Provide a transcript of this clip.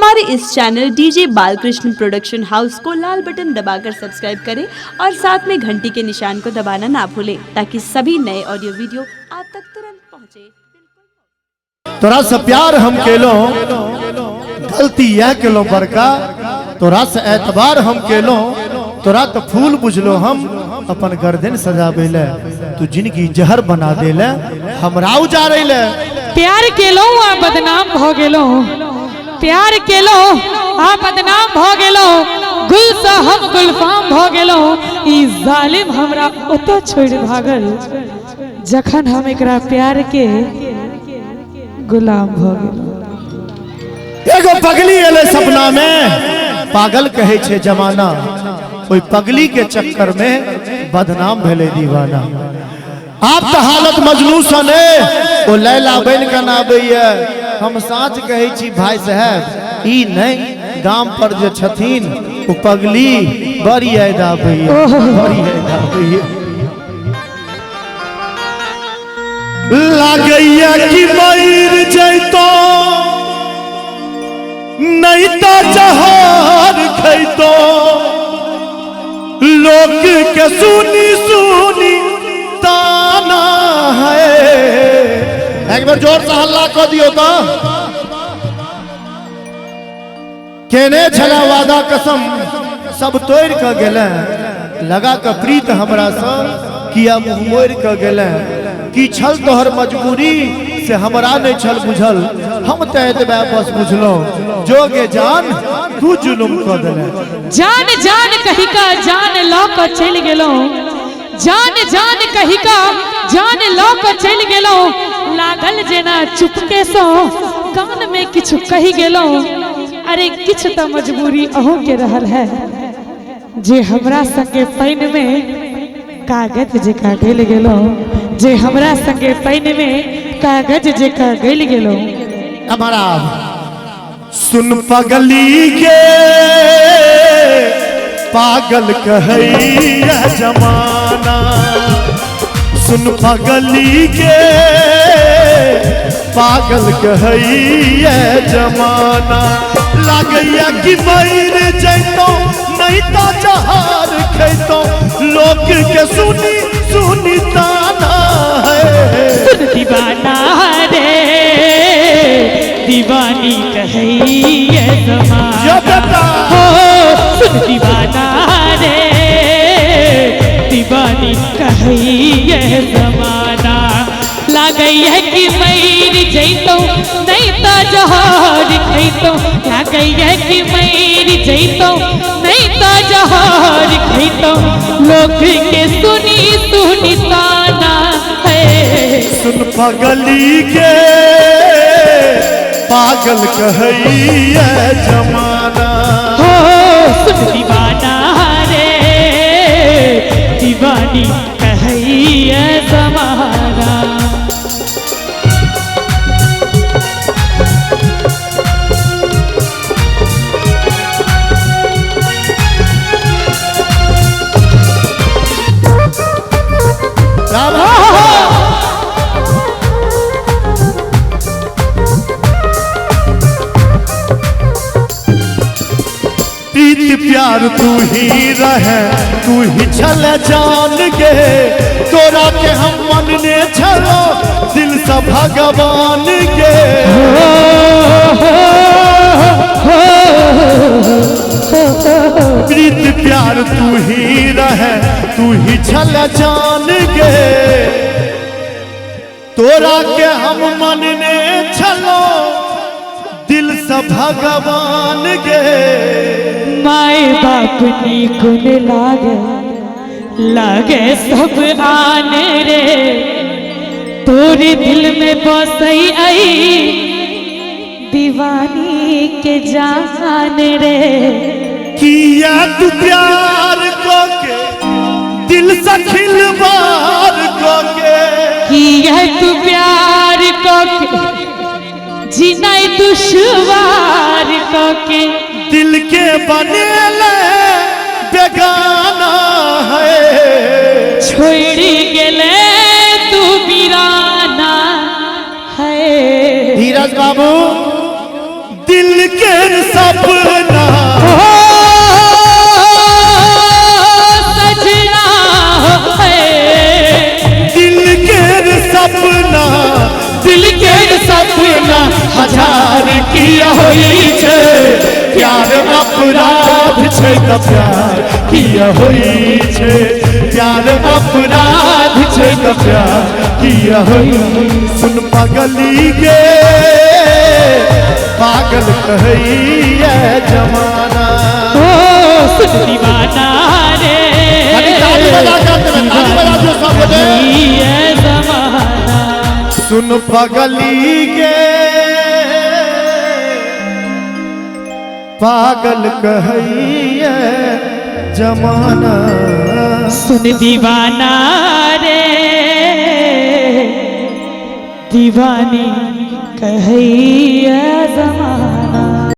हमारे इस channel DJ Balkrishna production house को लाल बटन दबाकर सब्सक्राइब करें और साथ में घंटी के निशान को दबाना ना भूलें ताकि सभी नए ऑडियो वीडियो आप तक तुरंत पहुंचे। तोरा से प्यार हम केलो, गलती यह केलो बड़का, तोरा से एतबार हम केलो, तोरा तो फूल बुझलो हम अपन गर्दन सजाबेले, तू जिंदगी जहर बना देले, हमरा उजारेले। प्यार केलो आ बदनाम भ गेलो, प्यार केलो आ बदनाम भ गेलो, गुल से हम गुलफाम भ गेलो। ई जालिम हमरा ओतो छोड़ भागल जखन हम एकरा प्यार के गुलाम भ गेलो। एगो पगली एले सपना में, पागल कहे छे जमाना, कोई पगली के चक्कर में बदनाम भेले दीवाना। आप तो हालत मजनू सने ओ लैला बन के नाबैया, हम साच कहे छी भाई साहब, ई नहीं गांव पर जे छथिन ओ पगली बड़ी याद आबैया, बड़ी याद आबैया। लागैया कि मर जैतो नहीं तो जहर खैतो, लोग के सुनी सुनी ताना है। एक बार जोर से हल्ला कर दियो तो। केने छला वादा कसम सब तोड़ के गेले, लगा के प्रीत हमरा से किया मुंह मोड़ के गेले, की छल तोहर मजबूरी से हमरा नहीं छल बुझल, हम तो एतबे बस बुझलो, जोगे जान तू जुलुम कर देले। जान जान कही का जान लो को चल गेलो, जान जान कही का जान लो को चल गेलो, लागल जेना चुपके सो कान में किछु कही गेलो। अरे किछ तो मजबूरी अहो के रहल है, जे हमरा संगे पैन में कागज जे का गेल गेलो, जे हमरा संगे पैन में कागज जे का गेल गेलो। हमारा सुन पगली के पागल कहैया जमाना, सुन पगली के पागल कहैया जमाना। लागैया कि मर जैतो नहीं तो जहर खैतो, लोग के सुनी सुनी ताना है। सुन दीवाना रे दीवानी कहैया जमाना, हो सुन दीवाना रे दीवानी कहैया जमाना। लागैया कि मर जैतो नहीं तो जहर खैतो, लागैया कि मर जैतो नहीं तो जहर खैतो, लोग के सुनी सुनी ताना है। सुन पगली के पागल कहैया जमाना, हो सुन दीवाना रे दीवानी कहैया जमाना। प्रीत प्यार तू ही रहे, तू ही छल जान गे, तोरा के हम मन ने छलो दिल से भगवान गे। प्रीत प्यार तू ही रहे, तू ही छल जान गे, तोरा के हम मन ने छलो दिल से भगवान गे। माए बाप नी गुन लागे, लागे सब आन रे, तोरे दिल में बसई आई दीवानी के जान रे। किया तू प्यार को के दिल से खिलवाड़ को के, किया तू प्यार को के जीना दुश्वार को के, दिल के बनेले बेगाना है। छोड़ी गेले तू वीराना है। धीरज बाबू दिल के सपना सजना दिल के सपना दिल के सपना हजार किया होई छे प्यार अपराध छे त प्यार किया होई छे प्यार अपराध छे त प्यार किया होई सुन पगली गे पागल कहिए जमाना सुन दीवाना रे ताली बजा दो सब दे ये जमाना सुन पगली गे पागल कहिए जमाना सुन दीवाना रे दीवानी कहिए जमाना